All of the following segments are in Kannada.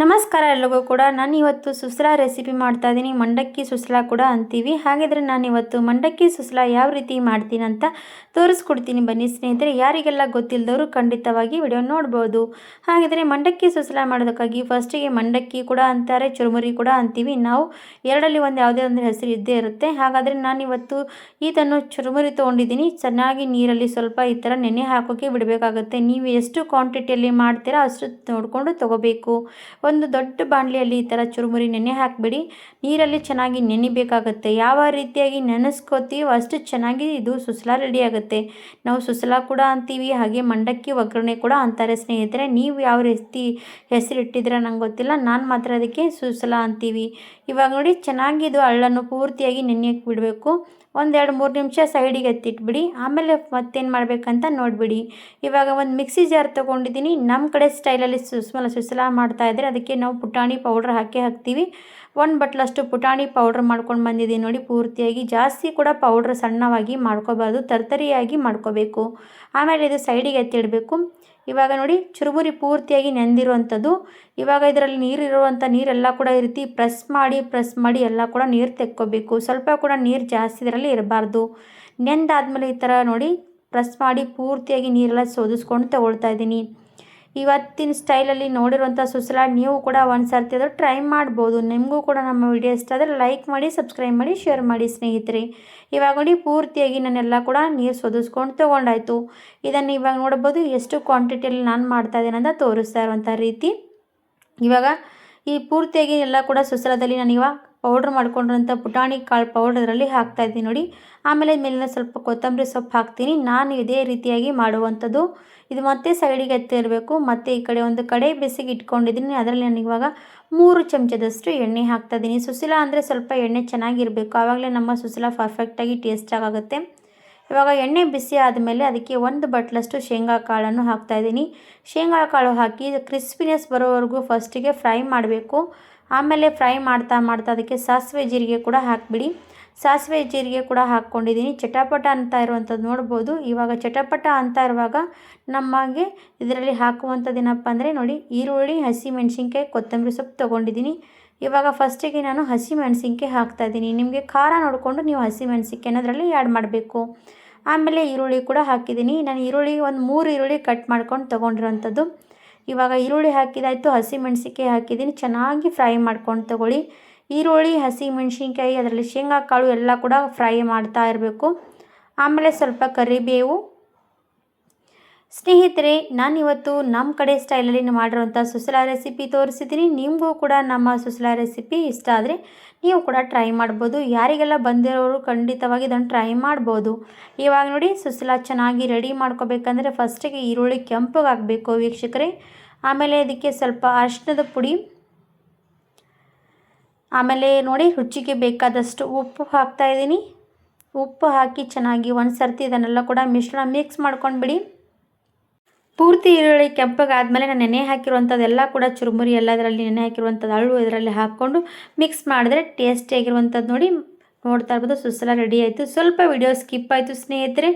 ನಮಸ್ಕಾರ ಎಲ್ಲರಿಗೂ ಕೂಡ ನಾನು ಇವತ್ತು ಸುಸ್ಲಾ ರೆಸಿಪಿ ಮಾಡ್ತಾ ಇದ್ದೀನಿ. ಮಂಡಕ್ಕಿ ಸುಸ್ಲಾ ಕೂಡ ಅಂತೀವಿ. ಹಾಗಿದ್ರೆ ನಾನು ಇವತ್ತು ಮಂಡಕ್ಕಿ ಸುಸ್ಲಾ ಯಾವ ರೀತಿ ಮಾಡ್ತೀನಿ ಅಂತ ತೋರಿಸ್ಕೊಡ್ತೀನಿ. ಬನ್ನಿ ಸ್ನೇಹಿತರೆ, ಯಾರಿಗೆಲ್ಲ ಗೊತ್ತಿಲ್ಲದವರು ಖಂಡಿತವಾಗಿ ವಿಡಿಯೋ ನೋಡ್ಬೋದು. ಹಾಗಿದ್ರೆ ಮಂಡಕ್ಕಿ ಸುಸ್ಲಾ ಮಾಡೋದಕ್ಕಾಗಿ ಫಸ್ಟಿಗೆ ಮಂಡಕ್ಕಿ ಕೂಡ ಅಂತಾರೆ, ಚುರುಮುರಿ ಕೂಡ ಅಂತೀವಿ. ನಾವು ಎರಡಲ್ಲಿ ಒಂದು ಯಾವುದೇ ಒಂದು ಹೆಸರು ಇದ್ದೇ ಇರುತ್ತೆ. ಹಾಗಾದರೆ ನಾನಿವತ್ತು ಇದನ್ನು ಚುರುಮುರಿ ತೊಗೊಂಡಿದ್ದೀನಿ. ಚೆನ್ನಾಗಿ ನೀರಲ್ಲಿ ಸ್ವಲ್ಪ ಈ ಥರ ನೆನೆ ಹಾಕೋಕ್ಕೆ ಬಿಡಬೇಕಾಗುತ್ತೆ. ನೀವು ಎಷ್ಟು ಕ್ವಾಂಟಿಟಿಯಲ್ಲಿ ಮಾಡ್ತೀರಾ ಅಷ್ಟು ನೋಡಿಕೊಂಡು ತೊಗೋಬೇಕು. ಒಂದು ದೊಡ್ಡ ಬಾಣಲಿಯಲ್ಲಿ ಈ ಥರ ಚುರುಮುರಿ ನೆನೆ ಹಾಕಿಬಿಡಿ. ನೀರಲ್ಲಿ ಚೆನ್ನಾಗಿ ನೆನಿಬೇಕಾಗುತ್ತೆ. ಯಾವ ರೀತಿಯಾಗಿ ನೆನೆಸ್ಕೋತೀವೋ ಅಷ್ಟು ಚೆನ್ನಾಗಿ ಇದು ಸುಸ್ಲಾ ರೆಡಿ ಆಗುತ್ತೆ. ನಾವು ಸುಸ್ಲಾ ಕೂಡ ಅಂತೀವಿ, ಹಾಗೆ ಮಂಡಕ್ಕಿ ಒಗ್ಗರಣೆ ಕೂಡ ಅಂತಾರೆ ಸ್ನೇಹಿತರೆ. ನೀವು ಯಾವ ರೀತಿ ಹೆಸರಿಟ್ಟಿದ್ರೆ ನಂಗೆ ಗೊತ್ತಿಲ್ಲ, ನಾನು ಮಾತ್ರ ಅದಕ್ಕೆ ಸುಸ್ಲಾ ಅಂತೀವಿ. ಇವಾಗ ನೋಡಿ, ಚೆನ್ನಾಗಿ ಇದು ಹಳ್ಳನ್ನು ಪೂರ್ತಿಯಾಗಿ ನೆನೆಯಕ್ಕೆ ಬಿಡಬೇಕು. ಒಂದು 2-3 ನಿಮಿಷ ಸೈಡಿಗೆ ಎತ್ತಿಟ್ಬಿಡಿ. ಆಮೇಲೆ ಮತ್ತೇನು ಮಾಡಬೇಕಂತ ನೋಡಿಬಿಡಿ. ಇವಾಗ ಒಂದು ಮಿಕ್ಸಿ ಜಾರ್ ತೊಗೊಂಡಿದ್ದೀನಿ. ನಮ್ಮ ಕಡೆ ಸ್ಟೈಲಲ್ಲಿ ಸುಸ್ಲಾ ಮಾಡ್ತಾಯಿದ್ರೆ ಅದಕ್ಕೆ ನಾವು ಪುಟಾಣಿ ಪೌಡ್ರ್ ಹಾಕ್ತೀವಿ. 1 ಬಟ್ಲಷ್ಟು ಪುಟಾಣಿ ಪೌಡ್ರ್ ಮಾಡ್ಕೊಂಡು ಬಂದಿದ್ದೀನಿ ನೋಡಿ. ಪೂರ್ತಿಯಾಗಿ ಜಾಸ್ತಿ ಕೂಡ ಪೌಡ್ರ್ ಸಣ್ಣವಾಗಿ ಮಾಡ್ಕೋಬಾರ್ದು, ತರ್ತರಿಯಾಗಿ ಮಾಡ್ಕೋಬೇಕು. ಆಮೇಲೆ ಇದು ಸೈಡಿಗೆ ಎತ್ತಿಡಬೇಕು. ಇವಾಗ ನೋಡಿ, ಚುರುಮುರಿ ಪೂರ್ತಿಯಾಗಿ ನೆಂದಿರುವಂಥದ್ದು. ಇವಾಗ ಇದರಲ್ಲಿ ನೀರಿರುವಂಥ ನೀರೆಲ್ಲ ಕೂಡ ಈ ರೀತಿ ಪ್ರೆಸ್ ಮಾಡಿ ಎಲ್ಲ ಕೂಡ ನೀರು ತೆಕ್ಕೋಬೇಕು. ಸ್ವಲ್ಪ ಕೂಡ ನೀರು ಜಾಸ್ತಿ ಇದರಲ್ಲಿ ಇರಬಾರ್ದು. ನೆಂದಾದ್ಮೇಲೆ ಈ ಥರ ನೋಡಿ ಪ್ರೆಸ್ ಮಾಡಿ ಪೂರ್ತಿಯಾಗಿ ನೀರೆಲ್ಲ ಸೋದಿಸ್ಕೊಂಡು ತಗೊಳ್ತಾ ಇದ್ದೀನಿ. ಇವತ್ತಿನ ಸ್ಟೈಲಲ್ಲಿ ನೋಡಿರುವಂಥ ಸುಸ್ಲಾ ನೀವು ಕೂಡ ಒಂದು ಸರ್ತಿ ಅದು ಟ್ರೈ ಮಾಡ್ಬೋದು. ನಿಮಗೂ ಕೂಡ ನಮ್ಮ ವಿಡಿಯೋ ಇಷ್ಟ ಆದರೆ ಲೈಕ್ ಮಾಡಿ, ಸಬ್ಸ್ಕ್ರೈಬ್ ಮಾಡಿ, ಶೇರ್ ಮಾಡಿ ಸ್ನೇಹಿತರೆ. ಇವಾಗ ನೋಡಿ, ಪೂರ್ತಿಯಾಗಿ ನಾನೆಲ್ಲ ಕೂಡ ನೀರು ಸೋದಿಸ್ಕೊಂಡು ತೊಗೊಂಡಾಯಿತು. ಇದನ್ನು ಇವಾಗ ನೋಡ್ಬೋದು ಎಷ್ಟು ಕ್ವಾಂಟಿಟಿಯಲ್ಲಿ ನಾನು ಮಾಡ್ತಾಯಿದ್ದೀನಿ ಅಂತ ತೋರಿಸ್ತಾ ಇರುವಂಥ ರೀತಿ. ಇವಾಗ ಈ ಪೂರ್ತಿಯಾಗಿ ಎಲ್ಲ ಕೂಡ ಸುಸ್ಲಾದಲ್ಲಿ ನಾನು ಇವಾಗ ಪೌಡ್ರ್ ಮಾಡ್ಕೊಂಡಿರೋಂಥ ಪುಟಾಣಿ ಕಾಳು ಪೌಡ್ರ್ ಇದರಲ್ಲಿ ಹಾಕ್ತಾಯಿದ್ದೀನಿ ನೋಡಿ. ಆಮೇಲೆ ಮೇಲಿನ ಸ್ವಲ್ಪ ಕೊತ್ತಂಬರಿ ಸೊಪ್ಪು ಹಾಕ್ತೀನಿ. ನಾನು ಇದೇ ರೀತಿಯಾಗಿ ಮಾಡುವಂಥದ್ದು. ಇದು ಮತ್ತೆ ಸೈಡಿಗೆ ಎತ್ತಿರಬೇಕು. ಮತ್ತು ಈ ಕಡೆ ಒಂದು ಕಡೆ ಬಿಸಿಗೆ ಇಟ್ಕೊಂಡಿದ್ದೀನಿ. ಅದರಲ್ಲಿ ನಾನು ಇವಾಗ 3 ಚಮಚದಷ್ಟು ಎಣ್ಣೆ ಹಾಕ್ತಾಯಿದ್ದೀನಿ. ಸುಸ್ಲಾ ಅಂದರೆ ಸ್ವಲ್ಪ ಎಣ್ಣೆ ಚೆನ್ನಾಗಿರಬೇಕು, ಆವಾಗಲೇ ನಮ್ಮ ಸುಸ್ಲಾ ಪರ್ಫೆಕ್ಟಾಗಿ ಟೇಸ್ಟಾಗುತ್ತೆ. ಇವಾಗ ಎಣ್ಣೆ ಬಿಸಿ ಆದಮೇಲೆ ಅದಕ್ಕೆ 1 ಬಟ್ಲಷ್ಟು ಶೇಂಗಾ ಕಾಳನ್ನು ಹಾಕ್ತಾಯಿದ್ದೀನಿ. ಶೇಂಗಾ ಕಾಳು ಹಾಕಿ ಕ್ರಿಸ್ಪಿನೆಸ್ ಬರೋವರೆಗೂ ಫಸ್ಟಿಗೆ ಫ್ರೈ ಮಾಡಬೇಕು. ಆಮೇಲೆ ಫ್ರೈ ಮಾಡ್ತಾ ಅದಕ್ಕೆ ಸಾಸಿವೆ ಜೀರಿಗೆ ಕೂಡ ಹಾಕಿಬಿಡಿ. ಸಾಸಿವೆ ಜೀರಿಗೆ ಕೂಡ ಹಾಕ್ಕೊಂಡಿದ್ದೀನಿ. ಚಟಪಟ ಅಂತ ಇರುವಂಥದ್ದು ನೋಡ್ಬೋದು. ಇವಾಗ ಚಟಪಟ ಅಂತ ಇರುವಾಗ ನಮಗೆ ಇದರಲ್ಲಿ ಹಾಕುವಂಥದ್ದು ಏನಪ್ಪ ಅಂದರೆ ನೋಡಿ, ಈರುಳ್ಳಿ, ಹಸಿಮೆಣಸಿನ್ಕಾಯಿ, ಕೊತ್ತಂಬರಿ ಸೊಪ್ಪು ತೊಗೊಂಡಿದ್ದೀನಿ. ಇವಾಗ ಫಸ್ಟಿಗೆ ನಾನು ಹಸಿಮೆಣಸಿನ್ಕಾಯಿ ಹಾಕ್ತಾಯಿದ್ದೀನಿ. ನಿಮಗೆ ಖಾರ ನೋಡಿಕೊಂಡು ನೀವು ಹಸಿಮೆಣಸಿನ್ಕಾಯಿನ ಅದರಲ್ಲಿ ಆ್ಯಡ್ ಮಾಡಬೇಕು. ಆಮೇಲೆ ಈರುಳ್ಳಿ ಕೂಡ ಹಾಕಿದ್ದೀನಿ. ನಾನು ಈರುಳ್ಳಿ ಒಂದು 3 ಈರುಳ್ಳಿ ಕಟ್ ಮಾಡ್ಕೊಂಡು ತೊಗೊಂಡಿರೋಂಥದ್ದು. ಇವಾಗ ಈರುಳ್ಳಿ ಹಾಕಿದಾಯಿತು, ಹಸಿಮೆಣಸಿನ್ಕಾಯಿ ಹಾಕಿದ್ದೀನಿ. ಚೆನ್ನಾಗಿ ಫ್ರೈ ಮಾಡ್ಕೊಂಡು ತೊಗೊಳ್ಳಿ. ಈರುಳ್ಳಿ, ಹಸಿಮೆಣಸಿನ್ಕಾಯಿ, ಅದರಲ್ಲಿ ಶೇಂಗಾ ಕಾಳು ಎಲ್ಲ ಕೂಡ ಫ್ರೈ ಮಾಡ್ತಾ ಇರಬೇಕು. ಆಮೇಲೆ ಸ್ವಲ್ಪ ಕರಿಬೇವು. ಸ್ನೇಹಿತರೆ, ನಾನಿವತ್ತು ನಮ್ಮ ಕಡೆ ಸ್ಟೈಲಲ್ಲಿ ಮಾಡಿರೋಂಥ ಸುಸ್ಲಾ ರೆಸಿಪಿ ತೋರಿಸಿದ್ದೀನಿ. ನಿಮಗೂ ಕೂಡ ನಮ್ಮ ಸುಸ್ಲಾ ರೆಸಿಪಿ ಇಷ್ಟ ಆದರೆ ನೀವು ಕೂಡ ಟ್ರೈ ಮಾಡ್ಬೋದು. ಯಾರಿಗೆಲ್ಲ ಬಂದಿರೋರು ಖಂಡಿತವಾಗಿ ಇದನ್ನು ಟ್ರೈ ಮಾಡ್ಬೋದು. ಇವಾಗ ನೋಡಿ, ಸುಸ್ಲಾ ಚೆನ್ನಾಗಿ ರೆಡಿ ಮಾಡ್ಕೋಬೇಕಂದ್ರೆ ಫಸ್ಟಿಗೆ ಈರುಳ್ಳಿ ಕೆಂಪಗಾಗಬೇಕು ವೀಕ್ಷಕರೇ. ಆಮೇಲೆ ಇದಕ್ಕೆ ಸ್ವಲ್ಪ ಅರಿಶಿಣದ ಪುಡಿ, ಆಮೇಲೆ ನೋಡಿ ರುಚಿಗೆ ಬೇಕಾದಷ್ಟು ಉಪ್ಪು ಹಾಕ್ತಾಯಿದ್ದೀನಿ. ಉಪ್ಪು ಹಾಕಿ ಚೆನ್ನಾಗಿ ಒಂದು ಸರ್ತಿ ಇದನ್ನೆಲ್ಲ ಕೂಡ ಮಿಶ್ರಣ ಮಿಕ್ಸ್ ಮಾಡ್ಕೊಂಡ್ಬಿಡಿ. ಪೂರ್ತಿ ಈರುಳ್ಳಿ ಕೆಂಪಗಾದ್ಮೇಲೆ ನಾನು ನೆನೆ ಹಾಕಿರುವಂಥದ್ದೆಲ್ಲ ಕೂಡ ಚುರುಮುರಿ ಎಲ್ಲ ಇದರಲ್ಲಿ ನೆನೆ ಹಾಕಿರುವಂಥದ್ದು ಹಳ್ಳು ಇದರಲ್ಲಿ ಹಾಕ್ಕೊಂಡು ಮಿಕ್ಸ್ ಮಾಡಿದ್ರೆ ಟೇಸ್ಟಿಯಾಗಿರುವಂಥದ್ದು ನೋಡಿ. ನೋಡ್ತಾ ಇರ್ಬೋದು, ಸುಸ್ಲಾ ರೆಡಿ ಆಯಿತು. ಸ್ವಲ್ಪ ವಿಡಿಯೋ ಸ್ಕಿಪ್ ಆಯಿತು ಸ್ನೇಹಿತರೆ.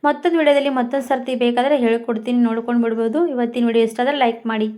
ಮತ್ತೊಂದು ವಿಡಿಯೋದಲ್ಲಿ ಮತ್ತೊಂದು ಸರ್ತಿ ಬೇಕಾದರೆ ಹೇಳ್ಕೊಡ್ತೀನಿ, ನೋಡ್ಕೊಂಡು ಬಿಡ್ಬೋದು. ಇವತ್ತಿನ ವಿಡಿಯೋ ಇಷ್ಟ ಆದರೆ ಲೈಕ್ ಮಾಡಿ.